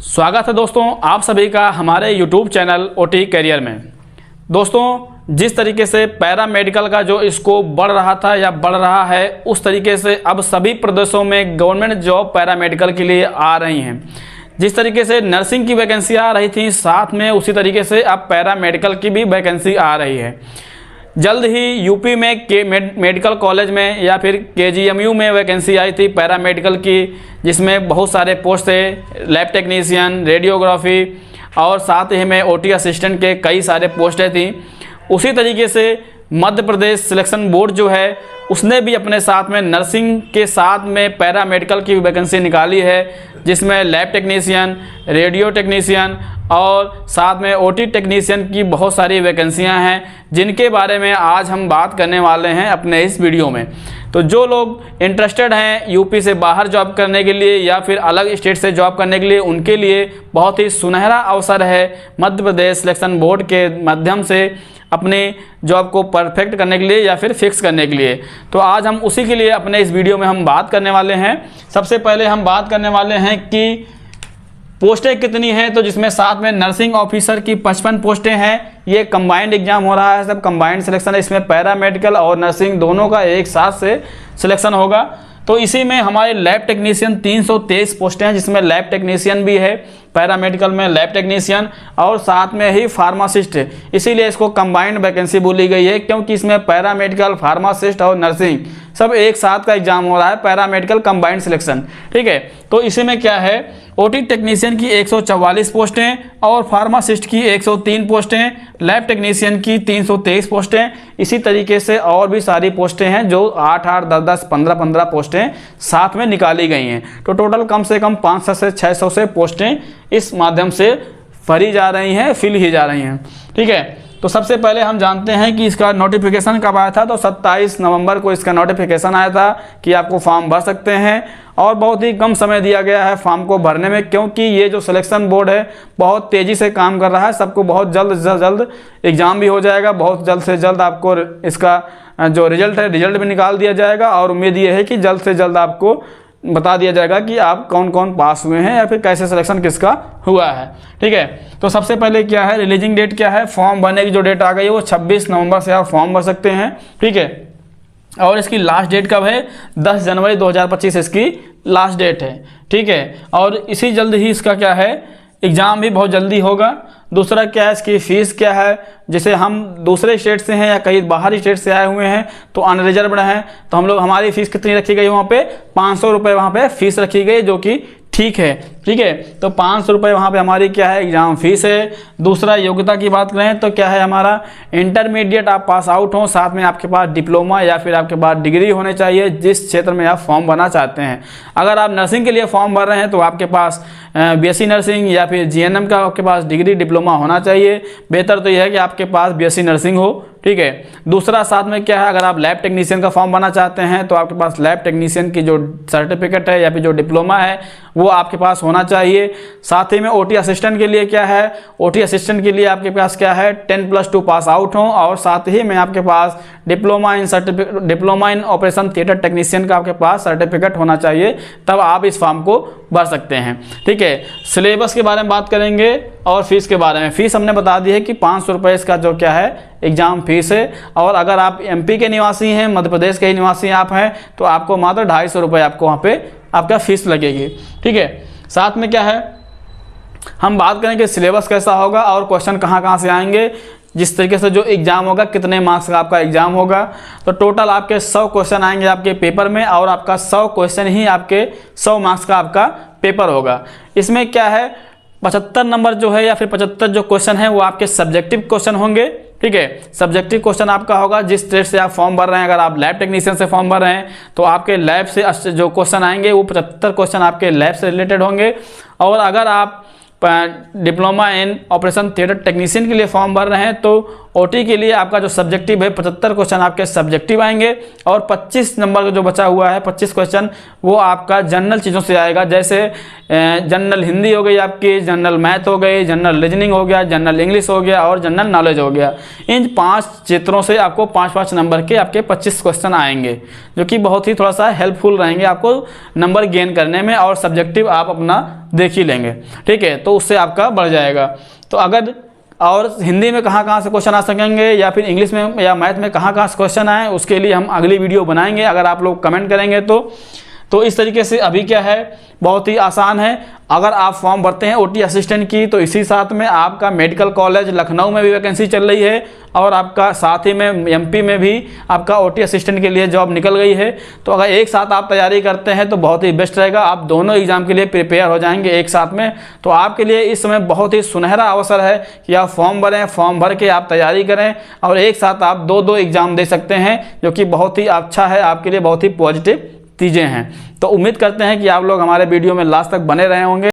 स्वागत है दोस्तों आप सभी का हमारे YouTube चैनल ओटी करियर में। दोस्तों जिस तरीके से पैरा मेडिकल का जो स्कोप बढ़ रहा था या बढ़ रहा है, उस तरीके से अब सभी प्रदेशों में गवर्नमेंट जॉब पैरा मेडिकल के लिए आ रही हैं। जिस तरीके से नर्सिंग की वैकेंसी आ रही थी, साथ में उसी तरीके से अब पैरा मेडिकल की भी वैकेंसी आ रही है। जल्द ही यूपी में मेडिकल कॉलेज में या फिर केजीएमयू में वैकेंसी आई थी पैरा मेडिकल की, जिसमें बहुत सारे पोस्ट थे, लैब टेक्नीशियन, रेडियोग्राफी और साथ ही में ओटी असिस्टेंट के कई सारे पोस्टें थी। उसी तरीके से मध्य प्रदेश सिलेक्शन बोर्ड जो है उसने भी अपने साथ में नर्सिंग के साथ में पैरा मेडिकल की वैकेंसी निकाली है, जिसमें लैब टेक्नीशियन, रेडियो टेक्नीशियन और साथ में ओटी टेक्नीशियन की बहुत सारी वैकेंसियां हैं, जिनके बारे में आज हम बात करने वाले हैं अपने इस वीडियो में। तो जो लोग इंटरेस्टेड हैं यूपी से बाहर जॉब करने के लिए या फिर अलग स्टेट से जॉब करने के लिए, उनके लिए बहुत ही सुनहरा अवसर है मध्य प्रदेश सिलेक्शन बोर्ड के माध्यम से अपने जॉब को परफेक्ट करने के लिए या फिर फिक्स करने के लिए। तो आज हम उसी के लिए अपने इस वीडियो में हम बात करने वाले हैं। सबसे पहले हम बात करने वाले हैं कि पोस्टें कितनी हैं, तो जिसमें साथ में नर्सिंग ऑफिसर की 55 पोस्टें हैं। ये कंबाइंड एग्जाम हो रहा है, सब कंबाइंड सिलेक्शन है। इसमें पैरा मेडिकल और नर्सिंग दोनों का एक साथ से सिलेक्शन होगा। तो इसी में हमारे लैब टेक्नीशियन 323 पोस्टें हैं, जिसमें लैब टेक्नीशियन भी है, पैरा मेडिकल में लैब टेक्नीशियन और साथ में ही फार्मासिस्ट है। इसीलिए इसको कंबाइंड वैकेंसी बोली गई है, क्योंकि इसमें पैरा मेडिकल, फार्मासिस्ट और नर्सिंग सब एक साथ का एग्जाम हो रहा है, पैरा मेडिकल कंबाइंड सिलेक्शन। ठीक है, तो इसी में क्या है, ओटी टेक्नीशियन की 144 पोस्टें और फार्मासिस्ट की 103 पोस्टें, लैब टेक्नीशियन की 323 पोस्टें। इसी तरीके से और भी सारी पोस्टें हैं जो 8-8, 10-10, 15-15 पोस्टें साथ में निकाली गई हैं। तो टोटल कम से कम 500 से 600 से पोस्टें इस माध्यम से भरी जा रही हैं, फिल ही जा रही हैं। ठीक है, तो सबसे पहले हम जानते हैं कि इसका नोटिफिकेशन कब आया था। तो 27 नवंबर को इसका नोटिफिकेशन आया था कि आपको फॉर्म भर सकते हैं, और बहुत ही कम समय दिया गया है फॉर्म को भरने में, क्योंकि ये जो सिलेक्शन बोर्ड है बहुत तेज़ी से काम कर रहा है। सबको बहुत जल्द एग्ज़ाम भी हो जाएगा, बहुत जल्द से जल्द आपको इसका जो रिजल्ट है रिजल्ट भी निकाल दिया जाएगा, और उम्मीद ये है कि जल्द से जल्द आपको बता दिया जाएगा कि आप कौन कौन पास हुए हैं या फिर कैसे सिलेक्शन किसका हुआ है। ठीक है, तो सबसे पहले क्या है, रिलीजिंग डेट क्या है, फॉर्म भरने की जो डेट आ गई है वो 26 नवंबर से आप फॉर्म भर सकते हैं। ठीक है, और इसकी लास्ट डेट कब है, 10 जनवरी 2025 इसकी लास्ट डेट है। ठीक है, और इसी जल्द ही इसका क्या है, एग्ज़ाम भी बहुत जल्दी होगा। दूसरा क्या है, इसकी फ़ीस क्या है, जैसे हम दूसरे स्टेट से हैं या कहीं बाहरी स्टेट से आए हुए हैं तो अनरिजर्व्ड हैं, तो हम लोग हमारी फ़ीस कितनी रखी गई वहाँ पे, 500 रुपये वहाँ पे फ़ीस रखी गई, जो कि ठीक है। ठीक है, तो 500 रुपये वहाँ पे हमारी क्या है, एग्ज़ाम फीस है। दूसरा योग्यता की बात करें तो क्या है, हमारा इंटरमीडिएट आप पास आउट हो, साथ में आपके पास डिप्लोमा या फिर आपके पास डिग्री होने चाहिए जिस क्षेत्र में आप फॉर्म भरना चाहते हैं। अगर आप नर्सिंग के लिए फॉर्म भर रहे हैं तो आपके पास बीएससी नर्सिंग या फिर जीएनएम का आपके पास डिग्री डिप्लोमा होना चाहिए। बेहतर तो यह है कि आपके पास बीएससी नर्सिंग हो। ठीक है, दूसरा साथ में क्या है, अगर आप लैब टेक्नीशियन का फॉर्म भरना चाहते हैं तो आपके पास लैब टेक्नीशियन की जो सर्टिफिकेट है या फिर जो डिप्लोमा है वो आपके पास होना चाहिए। साथ ही में ओटी असिस्टेंट के लिए क्या है, ओटी असिस्टेंट के लिए आपके पास क्या है, 10+2 पास आउट हो, और साथ ही में आपके पास diploma in operation theatre technician का आपके पास सर्टिफिकेट होना चाहिए, तब आप इस फॉर्म को भर सकते हैं। ठीक है, सिलेबस के बारे में बात करेंगे और फीस के बारे में। फीस हमने बता दी है कि 500 रुपये इसका जो क्या है एग्ज़ाम फीस है, और अगर आप एमपी के निवासी हैं, मध्य प्रदेश के ही निवासी आप हैं, तो आपको मात्र 250 रुपये आपको वहाँ पे आपका फीस लगेगी। ठीक है, साथ में क्या है, हम बात करें कि सिलेबस कैसा होगा और क्वेश्चन कहाँ से आएंगे, जिस तरीके से जो एग्ज़ाम होगा, कितने मार्क्स का आपका एग्ज़ाम होगा। तो टोटल आपके 100 क्वेश्चन आएंगे आपके पेपर में, और आपका 100 क्वेश्चन ही आपके 100 मार्क्स का आपका पेपर होगा। इसमें क्या है, 75 नंबर जो है या फिर 75 जो क्वेश्चन है वो आपके सब्जेक्टिव क्वेश्चन होंगे। ठीक है, सब्जेक्टिव क्वेश्चन आपका होगा जिस स्टेट से आप फॉर्म भर रहे हैं। अगर आप लैब टेक्नीशियन से फॉर्म भर रहे हैं तो आपके लैब से जो क्वेश्चन आएंगे वो 75 क्वेश्चन आपके लैब से रिलेटेड होंगे। और अगर आप diploma in operation theatre technician के लिए फॉर्म भर रहे हैं तो ओटी के लिए आपका जो सब्जेक्टिव है 75 क्वेश्चन आपके सब्जेक्टिव आएंगे और 25 नंबर का जो बचा हुआ है 25 क्वेश्चन वो आपका जनरल चीज़ों से आएगा, जैसे जनरल हिंदी हो गई आपकी, जनरल मैथ हो गई, जनरल रीजनिंग हो गया, जनरल इंग्लिश हो गया और जनरल नॉलेज हो गया। इन 5 क्षेत्रों से आपको 5-5 नंबर के आपके 25 क्वेश्चन आएंगे, जो कि बहुत ही थोड़ा सा हेल्पफुल रहेंगे आपको नंबर गेन करने में, और सब्जेक्टिव आप अपना देख ही लेंगे, ठीक है, तो उससे आपका बढ़ जाएगा। तो अगर और हिंदी में कहाँ से क्वेश्चन आ सकेंगे या फिर इंग्लिश में या मैथ में कहाँ से क्वेश्चन आए, उसके लिए हम अगली वीडियो बनाएंगे, अगर आप लोग कमेंट करेंगे तो इस तरीके से अभी क्या है, बहुत ही आसान है। अगर आप फॉर्म भरते हैं ओटी असिस्टेंट की, तो इसी साथ में आपका मेडिकल कॉलेज लखनऊ में भी वैकेंसी चल रही है और आपका साथ ही में एमपी में भी आपका ओटी असिस्टेंट के लिए जॉब निकल गई है। तो अगर एक साथ आप तैयारी करते हैं तो बहुत ही बेस्ट रहेगा, आप दोनों एग्जाम के लिए प्रिपेयर हो जाएंगे एक साथ में। तो आपके लिए इस समय बहुत ही सुनहरा अवसर है कि आप फॉर्म भरें, फॉर्म भर के आप तैयारी करें और एक साथ आप 2 एग्जाम दे सकते हैं, जो कि बहुत ही अच्छा है आपके लिए, बहुत ही पॉजिटिव चीज़ें हैं। तो उम्मीद करते हैं कि आप लोग हमारे वीडियो में लास्ट तक बने रहे होंगे।